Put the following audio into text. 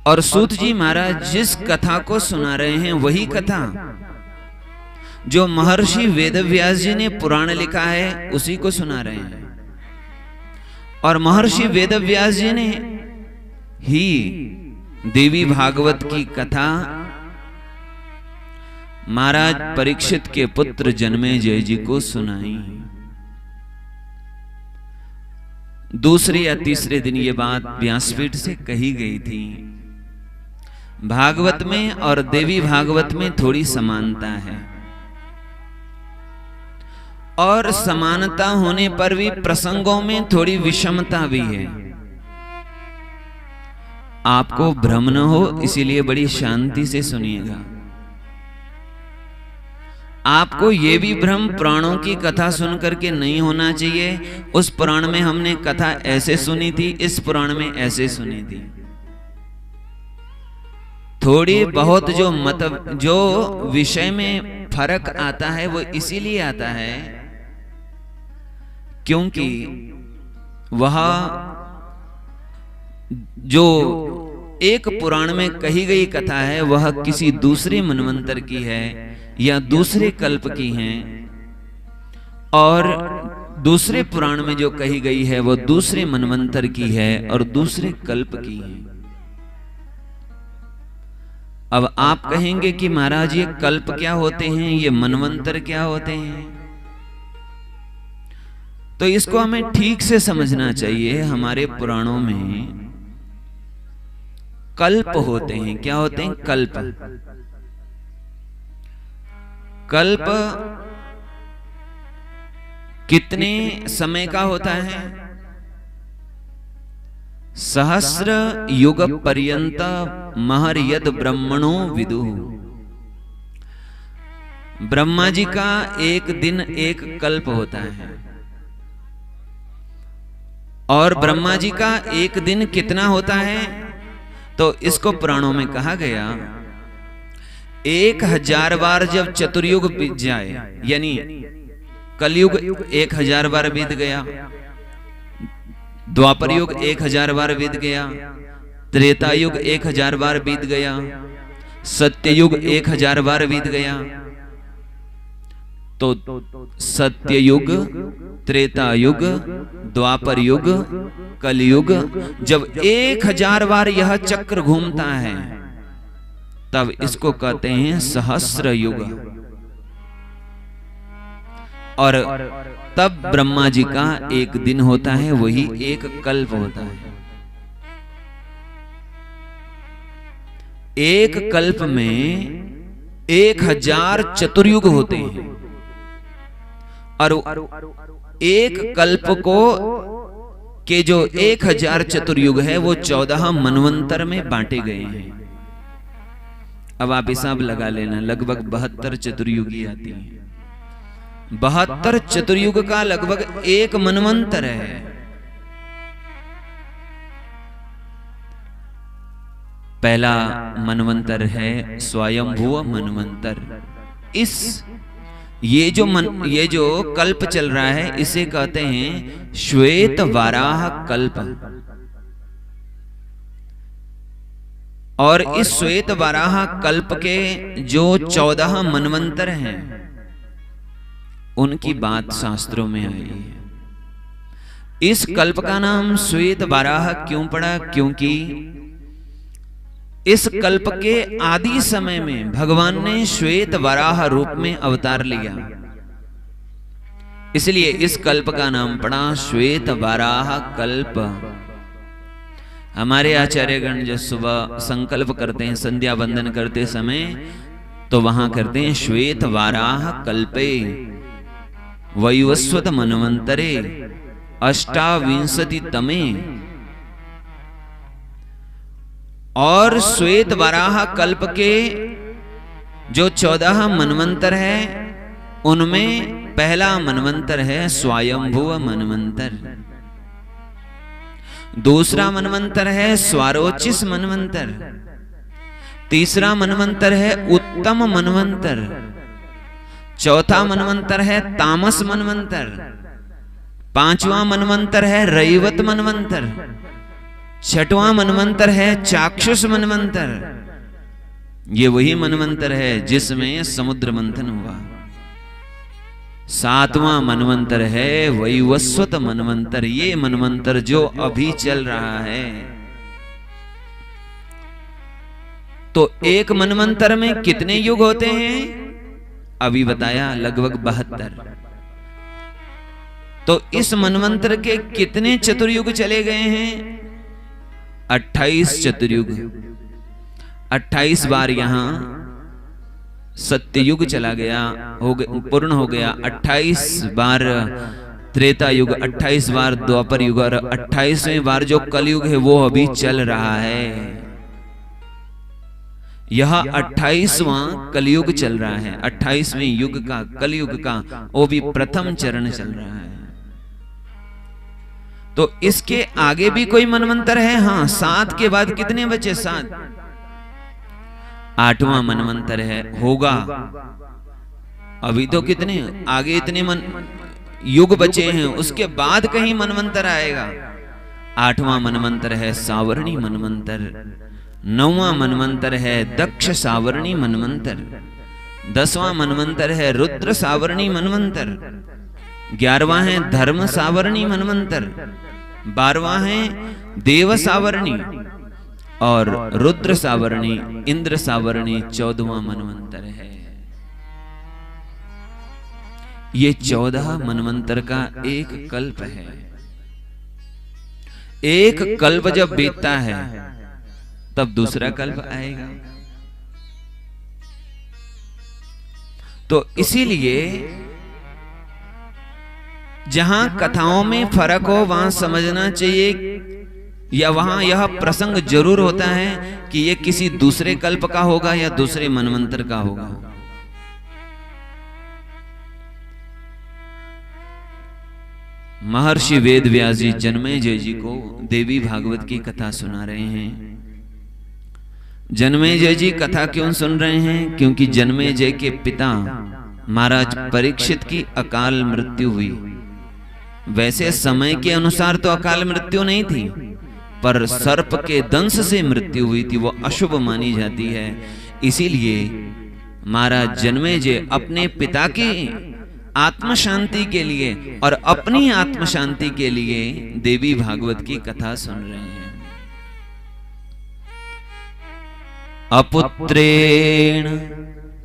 और सूत जी महाराज जिस कथा को सुना रहे हैं वही कथा जो महर्षि वेदव्यास जी ने पुराण लिखा है उसी को सुना रहे हैं। और महर्षि वेदव्यास जी ने ही देवी भागवत की कथा महाराज परीक्षित के पुत्र जन्मेजय जी को सुनाई। दूसरे या तीसरे दिन ये बात व्यासपीठ से कही गई थी। भागवत में और देवी भागवत में थोड़ी समानता है, और समानता होने पर भी प्रसंगों में थोड़ी विषमता भी है। आपको भ्रम न हो इसीलिए बड़ी शांति से सुनिएगा। आपको यह भी भ्रम पुराणों की कथा सुनकर के नहीं होना चाहिए, उस पुराण में हमने कथा ऐसे सुनी थी, इस पुराण में ऐसे सुनी थी। थोड़ी बहुत जो विषय में फर्क आता है वो इसीलिए आता है क्योंकि वह जो एक पुराण में कही गई कथा है वह किसी दूसरे मनवंतर की है या दूसरे कल्प की है, और दूसरे पुराण में जो कही गई है वो दूसरे मनवंतर की है और दूसरे कल्प की है। अब आप कहेंगे कि महाराज ये कल्प क्या होते हैं, ये मनवंतर क्या होते हैं? तो इसको हमें ठीक से समझना चाहिए। हमारे पुराणों में कल्प होते हैं। क्या होते हैं? कल्प। कल्प कितने समय का होता है? सहस्र युग पर्यंत महर्यद ब्रह्मणो विदु। ब्रह्मा जी का एक दिन एक कल्प होता है, और ब्रह्मा जी का एक दिन कितना होता है? तो इसको पुराणों में कहा गया 1000 बार जब चतुर्युग बीत जाए, यानी कलयुग 1000 बार बीत गया, द्वापर युग 1000 बार बीत गया, त्रेता युग 1000 बार बीत गया, सत्ययुग 1000 बार बीत गया। तो सत्ययुग, त्रेता युग, द्वापर युग, कलयुग, जब 1000 बार यह चक्र घूमता है तब इसको कहते हैं सहस्र युग। और तब ब्रह्मा जी का एक दिन होता है, वही एक कल्प होता है। एक कल्प में 1000 चतुर्युग होते हैं, और एक कल्प को के जो 1000 चतुर्युग है वो 14 मनवंतर में बांटे गए हैं। अब आप हिसाब लगा लेना, लगभग 72 चतुर्युगी आती है। 72 चतुर्युग का लगभग एक मनवंतर है। पहला मनवंतर है स्वयंभुव मनवंतर। ये जो कल्प चल रहा है इसे कहते हैं श्वेत वाराह कल्प। और इस श्वेत वाराह कल्प के जो 14 मनवंतर हैं उनकी बात शास्त्रों में आई है। इस कल्प का नाम श्वेत वाराह क्यों पड़ा? क्योंकि इस कल्प के आदि समय में भगवान ने श्वेत वराह रूप में अवतार लिया, इसलिए इस कल्प का नाम पड़ा श्वेत वराह कल्प। हमारे आचार्यगण जो सुबह संकल्प करते हैं, संध्या वंदन करते समय, तो वहां करते हैं श्वेत वाराह कल्पे वैवस्वत मनवंतरे अष्टाविंशति तमे। और श्वेत वराह कल्प के जो 14 मनवंतर है उनमें पहला मनवंतर है स्वयंभुव मनवंतर, दूसरा मनवंतर है स्वारोचिष मनवंतर, तीसरा मनवंतर है उत्तम मनवंतर, चौथा मनवंतर है तामस मनवंतर, पांचवा मनवंतर है रैवत मनवंतर, छठवां मनवंतर है चाक्षुष मनवंतर। ये वही मनवंतर है जिसमें समुद्र मंथन हुआ। सातवां मनवंतर है वैवस्वत मनवंतर। ये मनवंतर जो अभी चल रहा है। तो एक मनवंतर में कितने युग होते हैं? अभी बताया, लगभग 72। तो इस मनवंतर के कितने चतुर्युग चले गए हैं? 28 चतुर्युग। 28 बार यहां सत्ययुग चला गया, पूर्ण हो गया। 28 बार त्रेता युग, 28 बार द्वापर युग, और 28वें बार जो कलयुग है वो अभी चल रहा है। यह 28वां कलयुग चल रहा है। 28वें युग का, कलयुग का, वो भी प्रथम चरण चल रहा है। तो इसके आगे भी कोई मनवंतर है? हाँ, 7 के बाद कितने बचे? 7। 8वां मनवंतर है, होगा। अभी तो कितने आगे इतने युग बचे हैं, उसके बाद कहीं मनवंतर आएगा। 8वां मनवंतर है सावरणी मनवंतर। 9वां मनवंतर है दक्ष सावरणी मनवंतर। 10वां मनवंतर है रुद्र सावरणी मनवंतर। 11वां है धर्म सावरणी मनवंतर। 12वां है देव सावरणी, और रुद्र सावरणी, इंद्र सावरणी 14वां मनवंतर है। ये 14 मनवंतर का एक कल्प है। एक कल्प जब बीतता है तब दूसरा कल्प आएगा। तो इसीलिए जहां कथाओं में फर्क हो वहां समझना चाहिए, या वहां यह प्रसंग जरूर होता है कि यह किसी दूसरे कल्प का होगा या दूसरे मनवंतर का होगा। महर्षि वेद व्यास जी जन्मेजय जी को देवी भागवत की कथा सुना रहे हैं। जन्मेजय जी कथा क्यों सुन रहे हैं? क्योंकि जन्मेजय के पिता महाराज परीक्षित की अकाल मृत्यु हुई। वैसे समय के अनुसार तो अकाल मृत्यु नहीं थी, पर सर्प के दंश से मृत्यु हुई थी, वो अशुभ मानी जाती है। इसीलिए महाराज जन्मेजय अपने पिता की आत्म शांति के लिए और अपनी आत्म शांति के लिए देवी भागवत की कथा सुन रहे हैं। अपुत्रेण